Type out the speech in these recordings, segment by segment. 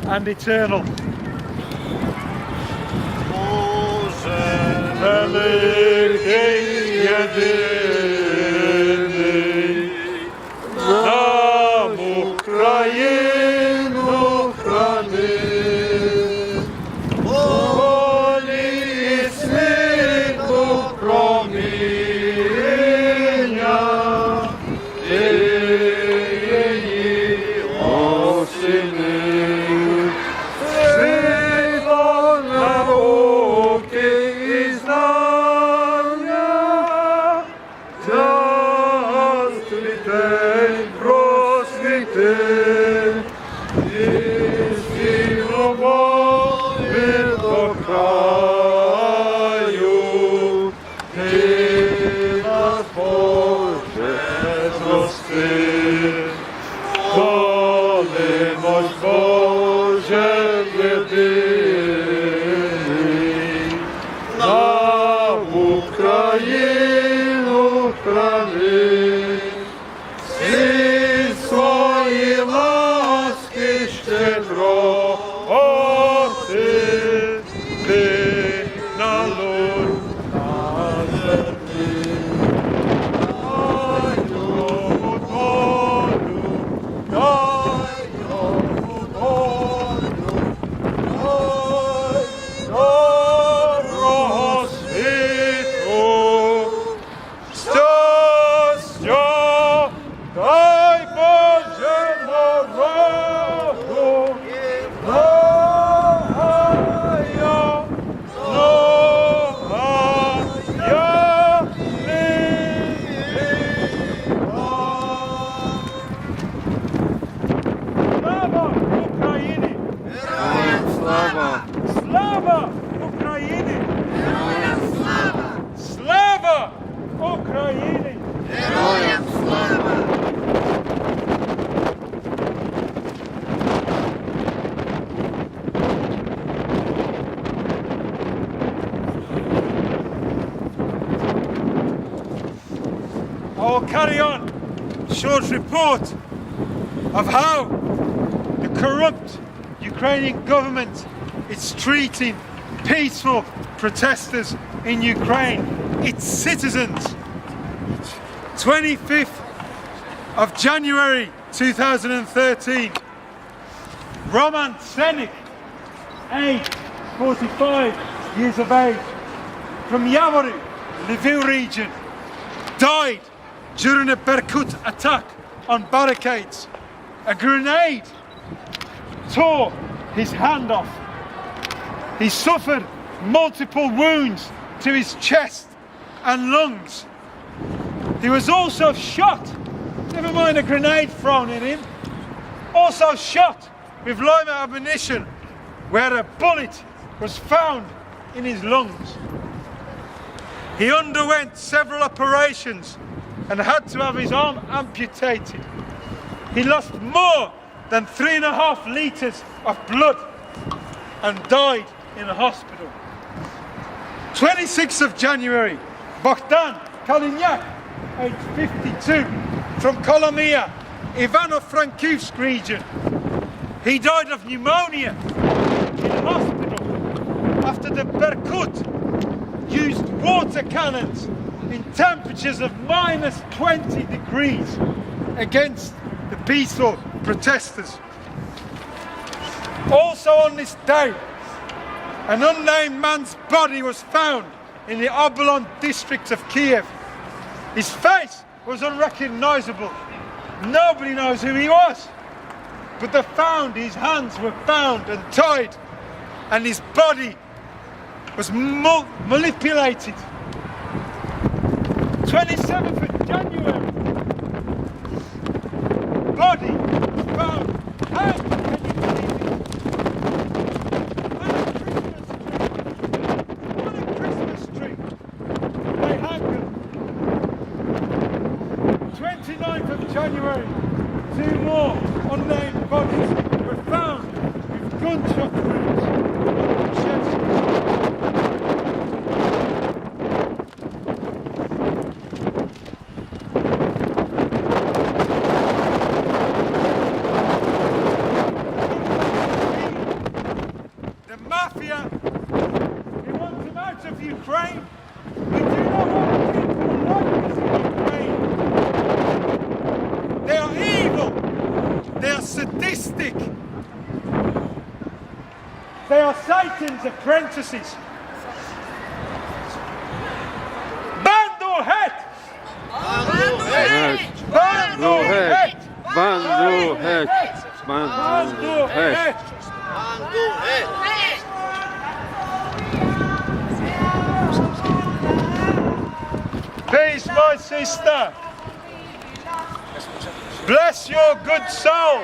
and eternal. Великий єдиний, нам Україну храни, волі і світлу проміння, і її осени. Світло науки і знання, засвітень просвіти, і всі любові до краю, ти нас, Боже, зрости. Молимось, Боже єдиний, на Україну храни, всі свої ласки щедроти, ти налунь на землі. Дай йому долю, дай йому долю, дай доброго світу, щастя, дай Боже народу, многая, многая літа. Слава Україні! Героям слава! Слава Україні! Героям слава! Слава Україні! Героям слава! I'll carry on a short report of how the corrupt Ukrainian government is treating peaceful protesters in Ukraine, its citizens. 25th of January 2013, Roman Senik, age 45 years of age, from Yavory, Lviv region, died during a Berkut attack on barricades. A grenade tore his hand off. He suffered multiple wounds to his chest and lungs. He was also shot, never mind a grenade thrown at him, also shot with live ammunition where a bullet was found in his lungs. He underwent several operations and had to have his arm amputated. He lost more than 3.5 litres of blood and died in a hospital. 26th of January, Bogdan Kalinyak, age 52, from Kolomia, Ivano-Frankivsk region. He died of pneumonia in hospital after the Berkut used water cannons in temperatures of minus 20 degrees against the peaceful protesters. Also on this day, an unnamed man's body was found in the Obolon district of Kiev. His face was unrecognizable. Nobody knows who he was. But his hands were bound and tied, and his body was manipulated. 27th of January, body was found hanged. On a Christmas tree. They hanged him. 29th of January, 2 more unnamed bodies were found with gunshot wounds on the chest. mafia. We want them out of Ukraine. We do not want people like this in Ukraine. They are evil. They are sadistic. They are Satan's apprentices. Bandu het! Bandu het! Bandu het! Bandu het! Peace, my sister. Bless your good soul.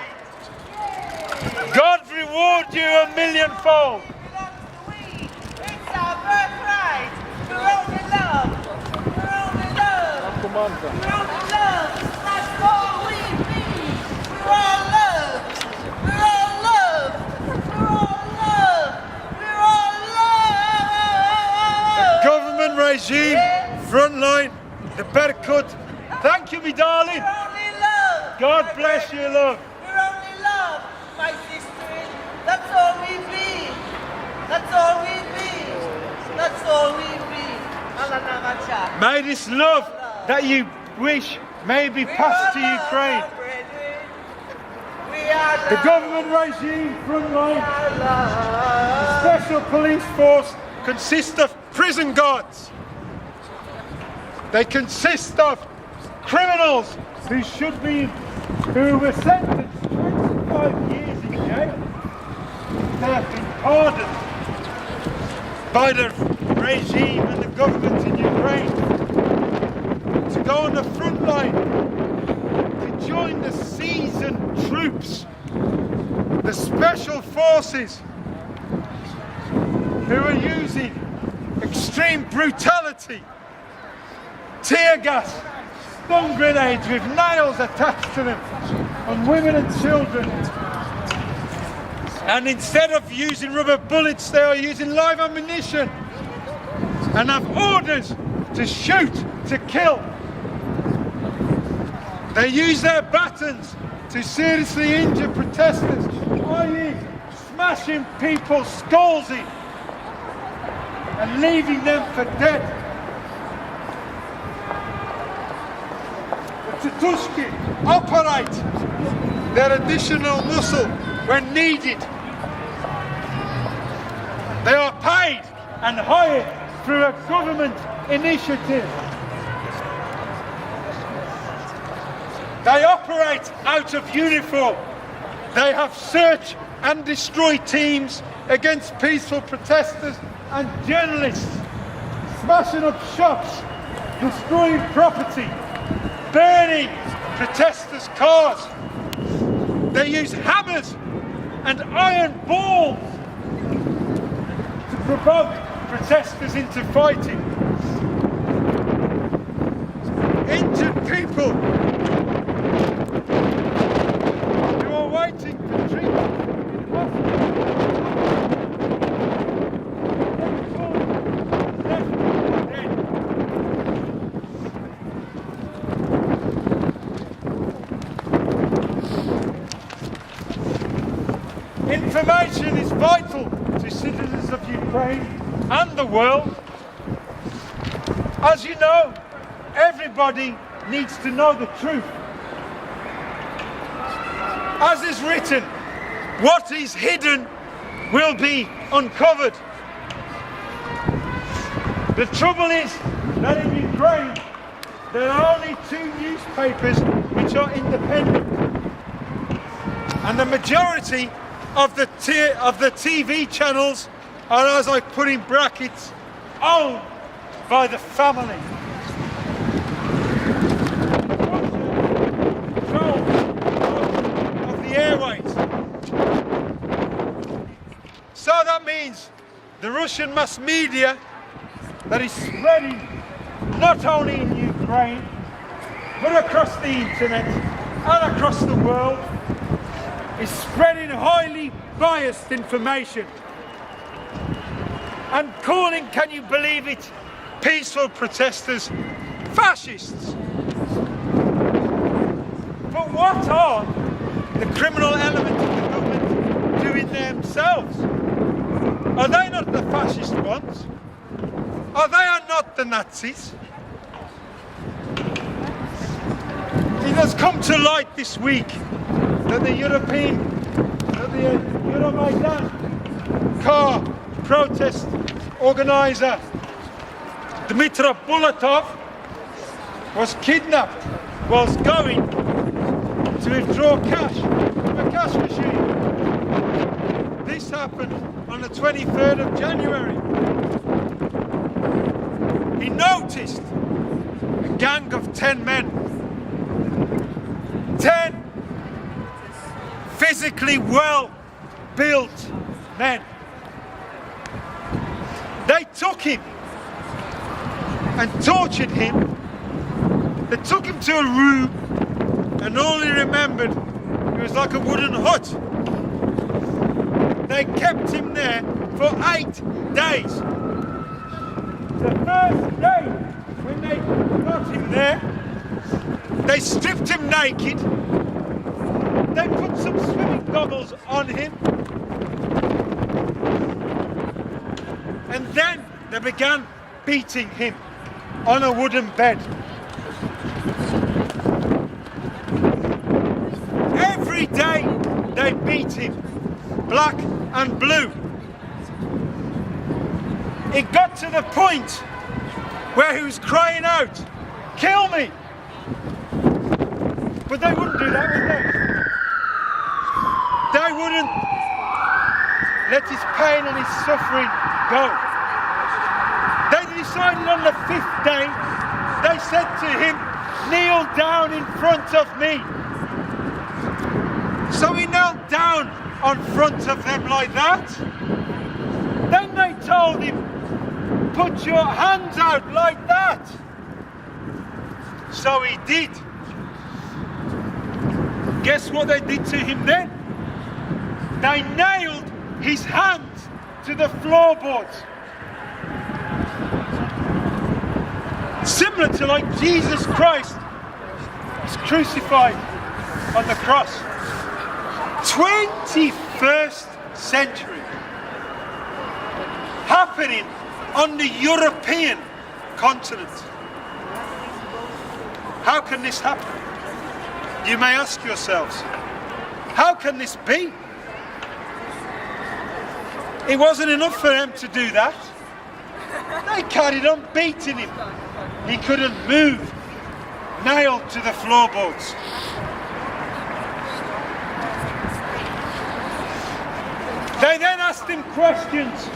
God reward you a millionfold. It's our birthright. We're only love. We're only love. We're only love. That's all we be. We're all love. We're all love. We're all love. We're all love. Government regime, frontline, the Berkut. Thank you, me darling. We're only love. God bless you, love. We're only love, my sister. That's all we be. That's all we be. That's all we be. Alanamacha. May this love that you wish may be passed to Ukraine. We are The love. government regime, frontline, We are love. special police force consists of prison guards. They consist of criminals who were sentenced 25 years in jail. They have been pardoned by the regime and the government in Ukraine to go on the front line, to join the seasoned troops, the special forces who are using extreme brutality, tear gas, stun grenades with nails attached to them, and women and children. And instead of using rubber bullets, they are using live ammunition and have orders to shoot, to kill. They use their batons to seriously injure protesters, i.e. smashing people's skulls in and leaving them for dead. The Tutushki operate their additional muscle when needed. They are paid and hired through a government initiative. They operate out of uniform. They have search and destroy teams against peaceful protesters and journalists, smashing up shops, destroying property, burning protesters' cars. They use hammers and iron balls to provoke protesters into fighting. Injured people who are waiting for treatment in hospitals. Information is vital to citizens of Ukraine and the world. As you know, everybody needs to know the truth. As is written, what is hidden will be uncovered. The trouble is that in Ukraine, there are only 2 newspapers which are independent. And the majority of the TV channels are, as I put in brackets, owned by the family. Control of the airways. So that means the Russian mass media that is spreading not only in Ukraine but across the internet and across the world is spreading highly biased information and calling, can you believe it, peaceful protesters fascists. But what are the criminal elements of the government doing themselves? Are they not the fascist ones? Are they not the Nazis? It has come to light this week that the Euromaidan car protest organizer Dmitry Bulatov was kidnapped whilst going to withdraw cash from a cash machine. This happened on the 23rd of January. He noticed a gang of 10 men, 10 physically well-built men. They took him and tortured him. They took him to a room and all he remembered, it was like a wooden hut. They kept him there for 8 days. The first day when they got him there, they stripped him naked. They put some swimming goggles on him. And then they began beating him on a wooden bed. Every day they beat him, black and blue. It got to the point where he was crying out, "Kill me!" But they wouldn't do that, would they? They wouldn't let his pain and his suffering go. They decided on the 5th day, they said to him, "Kneel down in front of me." So he knelt down on front of them like that. Then they told him, "Put your hands out like that." So he did. Guess what they did to him then? They nailed his hands to the floorboards. Similar to like Jesus Christ was crucified on the cross. 21st century. Happening on the European continent. How can this happen? You may ask yourselves, how can this be? It wasn't enough for them to do that. They carried on beating him. He couldn't move, nailed to the floorboards. They then asked him questions.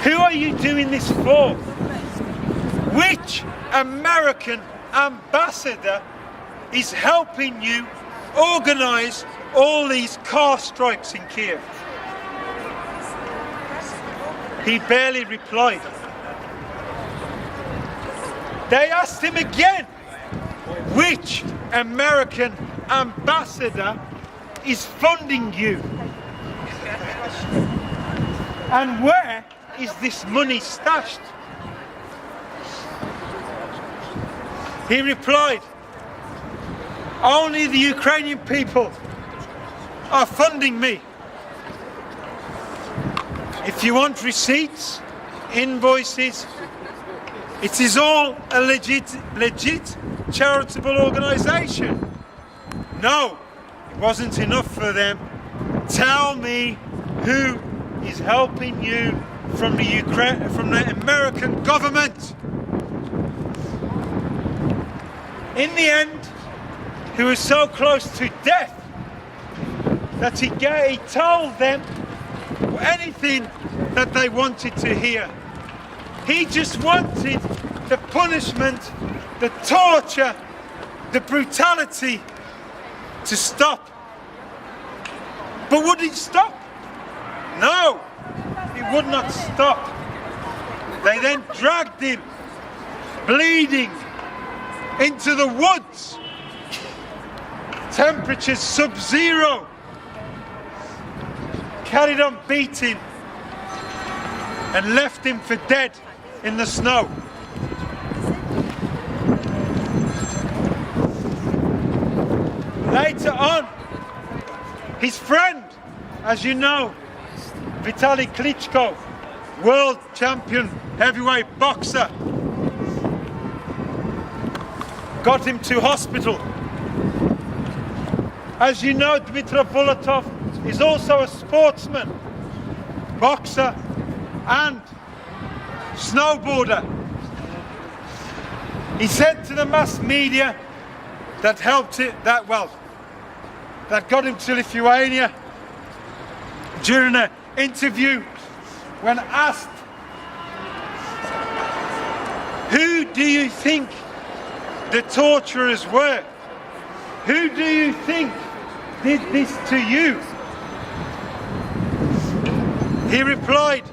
Who are you doing this for? Which American ambassador is helping you organize all these car strikes in Kiev? He barely replied. They asked him again, which American ambassador is funding you? And where is this money stashed? He replied, only the Ukrainian people are funding me. If you want receipts, invoices, it is all a legit charitable organization. No, it wasn't enough for them. Tell me who is helping you from the American government. In the end, he was so close to death that he told them anything that they wanted to hear. He just wanted the punishment, the torture, the brutality to stop. But would it stop? No, it would not stop. They then dragged him, bleeding, into the woods. Temperatures sub-zero. Carried on beating and left him for dead in the snow. Later on, his friend, as you know, Vitaly Klitschko, world champion heavyweight boxer, got him to hospital. As you know, Dmitry Bulatov is also a sportsman, boxer and snowboarder. He said to the mass media that got him to Lithuania during an interview, when asked, who do you think the torturers were? Who do you think did this to you? He replied,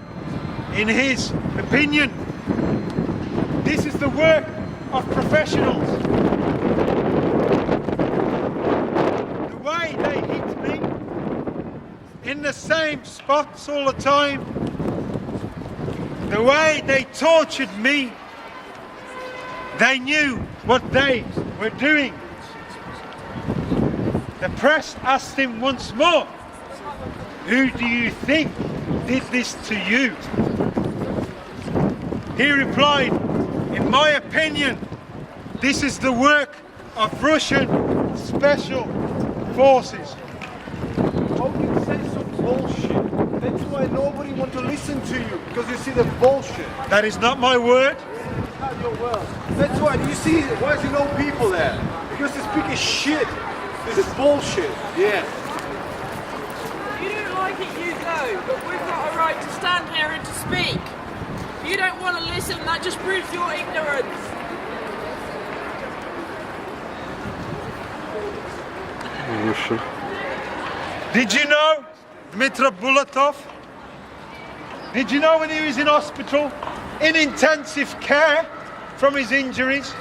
in his opinion, this is the work of professionals. The way they hit me in the same spots all the time, the way they tortured me, they knew what they were doing. The press asked him once more, who do you think did this to you? He replied, in my opinion, this is the work of Russian special forces. How can you say some bullshit? That's why nobody wants to listen to you, because you see the bullshit. That is not my word. It's not your word. That's why, you see, why is there no people there? Because they speak a shit. This is bullshit. Yeah. You don't like it, you go, but we've got a right to stand here and to speak. If you don't want to listen, that just proves your ignorance. Did you know Dmitry Bulatov? Did you know when he was in hospital, in intensive care from his injuries,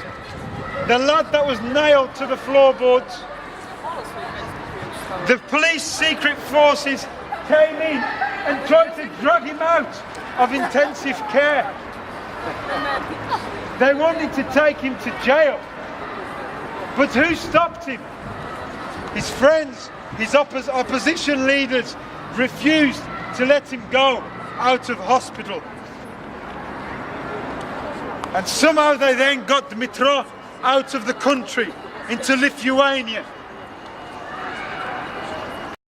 the lad that was nailed to the floorboards, the police secret forces came in and tried to drag him out of intensive care. They wanted to take him to jail. But who stopped him? His friends, his opposition leaders refused to let him go out of hospital. And somehow they then got Dmitry out of the country into Lithuania.